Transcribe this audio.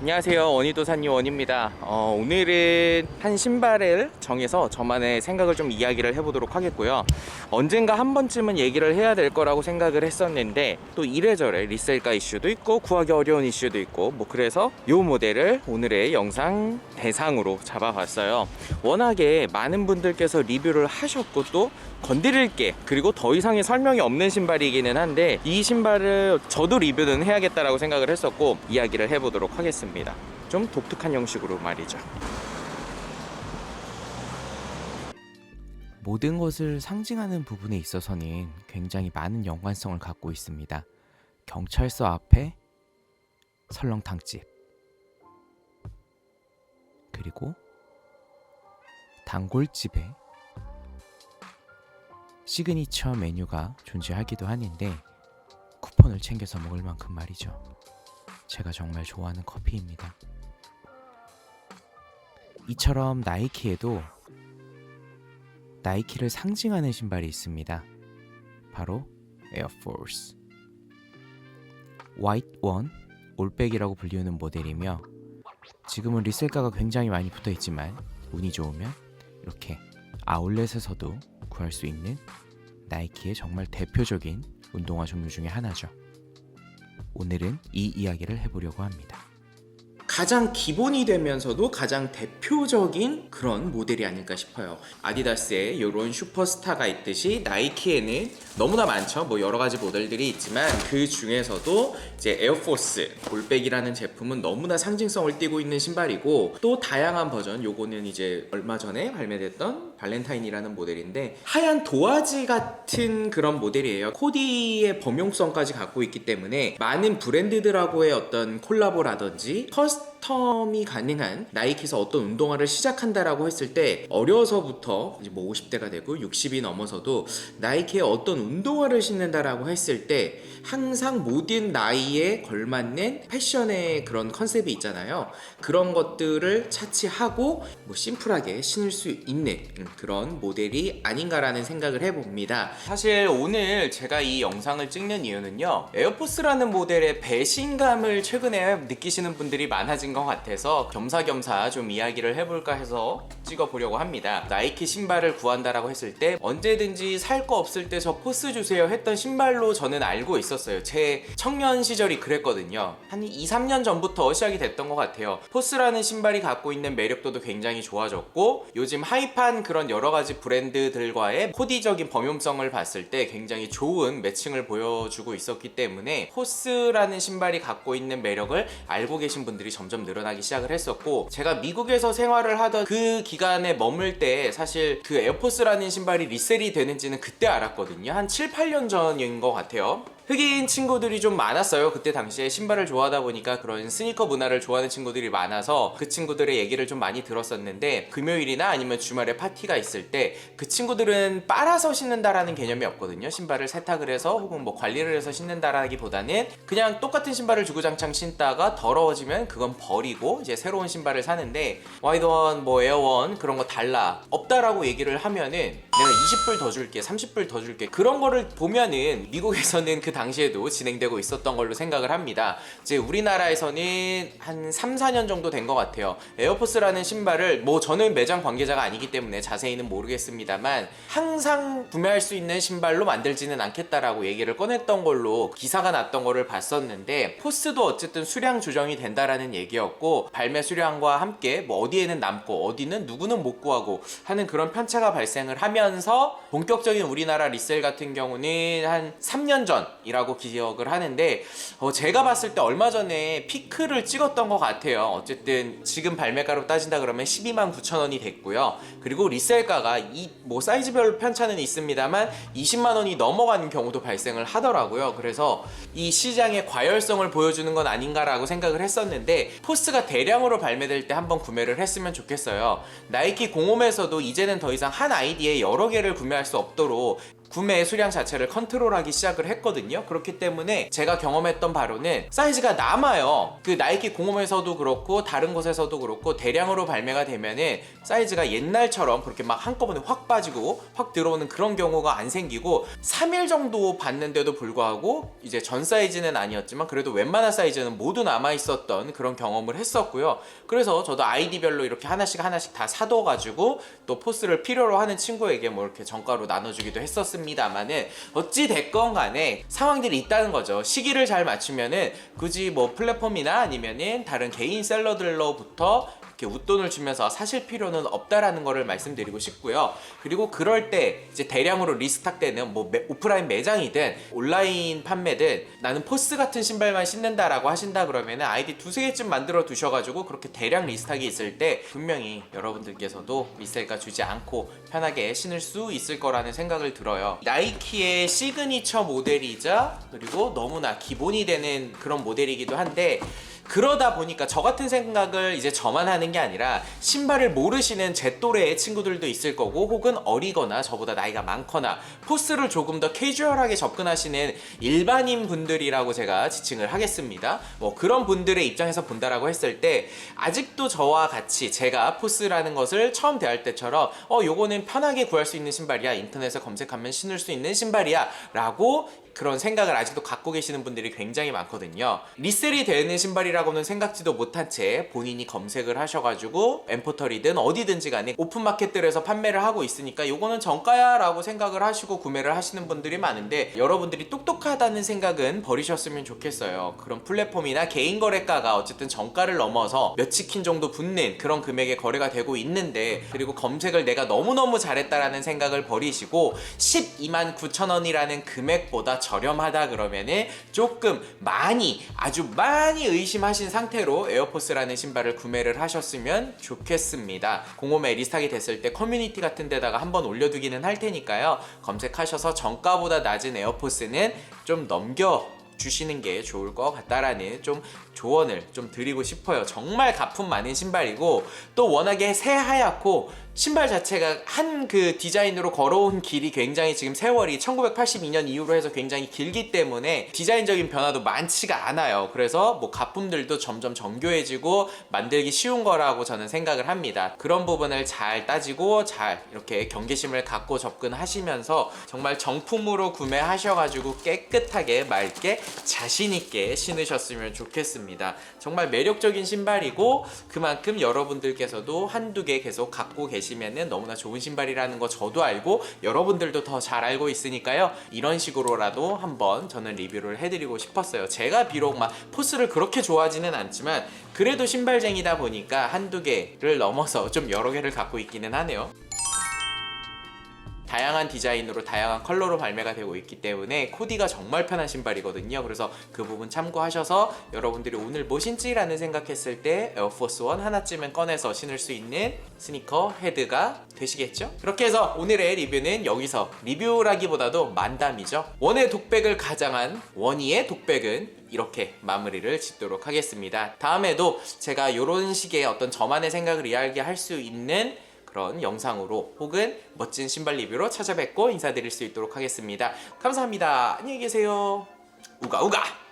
안녕하세요, 원희도사님 원입니다. 오늘은 한 신발을 정해서 저만의 생각을 좀 이야기를 해보도록 하겠고요. 언젠가 한 번쯤은 얘기를 해야 될 거라고 생각을 했었는데 또 이래저래 리셀가 이슈도 있고 구하기 어려운 이슈도 있고 그래서 이 모델을 오늘의 영상 대상으로 잡아봤어요. 워낙에 많은 분들께서 리뷰를 하셨고 또 건드릴 게 그리고 더 이상의 설명이 없는 신발이기는 한데 이 신발을 저도 리뷰는 해야겠다라고 생각을 했었고 이야기를 해보도록 하겠습니다. 좀 독특한 형식으로 말이죠. 모든 것을 상징하는 부분에 있어서는 굉장히 많은 연관성을 갖고 있습니다. 경찰서 앞에 설렁탕집, 그리고 단골집에 시그니처 메뉴가 존재하기도 하는데 쿠폰을 챙겨서 먹을 만큼 말이죠. 제가 정말 좋아하는 커피입니다. 이처럼 나이키에도 나이키를 상징하는 신발이 있습니다. 바로 에어포스 화이트 원 올백이라고 불리우는 모델이며 지금은 리셀가가 굉장히 많이 붙어있지만 운이 좋으면 이렇게 아울렛에서도 구할 수 있는 나이키의 정말 대표적인 운동화 종류 중에 하나죠. 오늘은 이 이야기를 해보려고 합니다. 가장 기본이 되면서도 가장 대표적인 그런 모델이 아닐까 싶어요. 아디다스에 이런 슈퍼스타가 있듯이 나이키에는 너무나 많죠. 여러 가지 모델들이 있지만 그 중에서도 이제 에어포스 올백이라는 제품은 너무나 상징성을 띠고 있는 신발이고 또 다양한 버전, 요거는 이제 얼마 전에 발매됐던 발렌타인이라는 모델인데 하얀 도화지 같은 그런 모델이에요. 코디의 범용성까지 갖고 있기 때문에 많은 브랜드들하고의 어떤 콜라보라든지 커스텀이 가능한 나이키에서 어떤 운동화를 시작한다라고 했을 때 어려서부터 이제 50대가 되고 60이 넘어서도 나이키의 어떤 운동화를 신는다라고 했을 때 항상 모든 나이에 걸맞는 패션의 그런 컨셉이 있잖아요. 그런 것들을 차치하고 심플하게 신을 수 있는 그런 모델이 아닌가라는 생각을 해봅니다. 사실 오늘 제가 이 영상을 찍는 이유는요, 에어포스라는 모델의 배신감을 최근에 느끼시는 분들이 많아진 것 같아서 겸사겸사 좀 이야기를 해볼까 해서 찍어보려고 합니다. 나이키 신발을 구한다라고 했을 때 언제든지 살 거 없을 때 저 포스 주세요 했던 신발로 저는 알고 있었어요. 제 청년 시절이 그랬거든요. 한 2, 3년 전부터 시작이 됐던 것 같아요. 포스라는 신발이 갖고 있는 매력도도 굉장히 좋아졌고 요즘 핫한 그런 여러 가지 브랜드들과의 코디적인 범용성을 봤을 때 굉장히 좋은 매칭을 보여주고 있었기 때문에 포스라는 신발이 갖고 있는 매력을 알고 계신 분들이 점점 늘어나기 시작을 했었고 제가 미국에서 생활을 하던 그 기간에 머물 때 사실 그 에어포스라는 신발이 리셀이 되는지는 그때 알았거든요. 한 7, 8년 전인 것 같아요. 흑인 친구들이 좀 많았어요. 그때 당시에 신발을 좋아하다 보니까 그런 스니커 문화를 좋아하는 친구들이 많아서 그 친구들의 얘기를 좀 많이 들었었는데 금요일이나 아니면 주말에 파티가 있을 때 그 친구들은 빨아서 신는다라는 개념이 없거든요. 신발을 세탁을 해서 혹은 관리를 해서 신는다라기보다는 그냥 똑같은 신발을 주구장창 신다가 더러워지면 그건 버리고 이제 새로운 신발을 사는데 와이드원, 에어원 그런 거 달라 없다라고 얘기를 하면은 내가 20불 더 줄게, 30불 더 줄게 그런 거를 보면은 미국에서는 그 당시에도 진행되고 있었던 걸로 생각을 합니다. 이제 우리나라에서는 한 3, 4년 정도 된 것 같아요. 에어포스라는 신발을 저는 매장 관계자가 아니기 때문에 자세히는 모르겠습니다만 항상 구매할 수 있는 신발로 만들지는 않겠다라고 얘기를 꺼냈던 걸로 기사가 났던 거를 봤었는데 포스도 어쨌든 수량 조정이 된다라는 얘기였고 발매 수량과 함께 어디에는 남고 어디는 누구는 못 구하고 하는 그런 편차가 발생을 하면서 본격적인 우리나라 리셀 같은 경우는 한 3년 전 이라고 기억을 하는데 제가 봤을 때 얼마 전에 피크를 찍었던 것 같아요. 어쨌든 지금 발매가로 따진다 그러면 12만 9천 원이 됐고요. 그리고 리셀가가 사이즈별 편차는 있습니다만 20만 원이 넘어가는 경우도 발생을 하더라고요. 그래서 이 시장의 과열성을 보여주는 건 아닌가라고 생각을 했었는데 포스가 대량으로 발매될 때 한번 구매를 했으면 좋겠어요. 나이키 공홈에서도 이제는 더 이상 한 아이디에 여러 개를 구매할 수 없도록 구매 수량 자체를 컨트롤하기 시작을 했거든요. 그렇기 때문에 제가 경험했던 바로는 사이즈가 남아요. 그 나이키 공홈에서도 그렇고 다른 곳에서도 그렇고 대량으로 발매가 되면은 사이즈가 옛날처럼 그렇게 막 한꺼번에 확 빠지고 확 들어오는 그런 경우가 안 생기고 3일 정도 봤는데도 불구하고 이제 전 사이즈는 아니었지만 그래도 웬만한 사이즈는 모두 남아 있었던 그런 경험을 했었고요. 그래서 저도 아이디별로 이렇게 하나씩 다 사둬가지고 또 포스를 필요로 하는 친구에게 뭐 이렇게 정가로 나눠주기도 했었습니다만은 어찌 됐건 간에 상황들이 있다는 거죠. 시기를 잘 맞추면은 굳이 뭐 플랫폼이나 아니면은 다른 개인 셀러들로부터 이렇게 웃돈을 주면서 사실 필요는 없다라는 거를 말씀드리고 싶고요. 그리고 그럴 때 이제 대량으로 리스탁되는 뭐 오프라인 매장이든 온라인 판매든 나는 포스 같은 신발만 신는다라고 하신다 그러면은 아이디 두세 개쯤 만들어 두셔가지고 그렇게 대량 리스탁이 있을 때 분명히 여러분들께서도 리셀가 주지 않고 편하게 신을 수 있을 거라는 생각을 들어요. 나이키의 시그니처 모델이자 그리고 너무나 기본이 되는 그런 모델이기도 한데 그러다 보니까 저 같은 생각을 이제 저만 하는 게 아니라 신발을 모르시는 제 또래의 친구들도 있을 거고 혹은 어리거나 저보다 나이가 많거나 포스를 조금 더 캐주얼하게 접근하시는 일반인 분들이라고 제가 지칭을 하겠습니다. 뭐 그런 분들의 입장에서 본다라고 했을 때 아직도 저와 같이 제가 포스라는 것을 처음 대할 때처럼 요거는 편하게 구할 수 있는 신발이야, 인터넷에 검색하면 신을 수 있는 신발이야 라고 그런 생각을 아직도 갖고 계시는 분들이 굉장히 많거든요. 리셀이 되는 신발이라고는 생각지도 못한 채 본인이 검색을 하셔가지고 엠포터리든 어디든지 간에 오픈마켓들에서 판매를 하고 있으니까 요거는 정가야 라고 생각을 하시고 구매를 하시는 분들이 많은데 여러분들이 똑똑하다는 생각은 버리셨으면 좋겠어요. 그런 플랫폼이나 개인 거래가가 어쨌든 정가를 넘어서 몇 치킨 정도 붙는 그런 금액의 거래가 되고 있는데 그리고 검색을 내가 너무너무 잘했다라는 생각을 버리시고 12만 9천 원이라는 금액보다 저렴하다 그러면은 조금 아주 많이 의심하신 상태로 에어포스라는 신발을 구매를 하셨으면 좋겠습니다. 공홈에 리스탁이 됐을 때 커뮤니티 같은 데다가 한번 올려두기는 할 테니까요. 검색하셔서 정가보다 낮은 에어포스는 좀 넘겨 주시는 게 좋을 것 같다라는 좀 조언을 좀 드리고 싶어요. 정말 가품 많은 신발이고 또 워낙에 새하얗고 신발 자체가 한 그 디자인으로 걸어온 길이 굉장히 지금 세월이 1982년 이후로 해서 굉장히 길기 때문에 디자인적인 변화도 많지가 않아요. 그래서 뭐 가품들도 점점 정교해지고 만들기 쉬운 거라고 저는 생각을 합니다. 그런 부분을 잘 따지고 잘 이렇게 경계심을 갖고 접근하시면서 정말 정품으로 구매하셔가지고 깨끗하게 맑게 자신있게 신으셨으면 좋겠습니다. 정말 매력적인 신발이고 그만큼 여러분들께서도 한두 개 계속 갖고 계시면은 너무나 좋은 신발이라는 거 저도 알고 여러분들도 더 잘 알고 있으니까요. 이런 식으로라도 한번 저는 리뷰를 해드리고 싶었어요. 제가 비록 막 포스를 그렇게 좋아하지는 않지만 그래도 신발쟁이다 보니까 한두 개를 넘어서 좀 여러 개를 갖고 있기는 하네요. 다양한 디자인으로 다양한 컬러로 발매가 되고 있기 때문에 코디가 정말 편한 신발이거든요. 그래서 그 부분 참고하셔서 여러분들이 오늘 뭐 신지라는 생각했을 때 에어포스 1 하나쯤은 꺼내서 신을 수 있는 스니커 헤드가 되시겠죠? 그렇게 해서 오늘의 리뷰는 여기서 리뷰라기보다도 만담이죠. 원의 독백을 가장한 원희의 독백은 이렇게 마무리를 짓도록 하겠습니다. 다음에도 제가 이런 식의 어떤 저만의 생각을 이야기할 수 있는 그런 영상으로 혹은 멋진 신발 리뷰로 찾아뵙고 인사드릴 수 있도록 하겠습니다. 감사합니다. 안녕히 계세요. 우가 우가.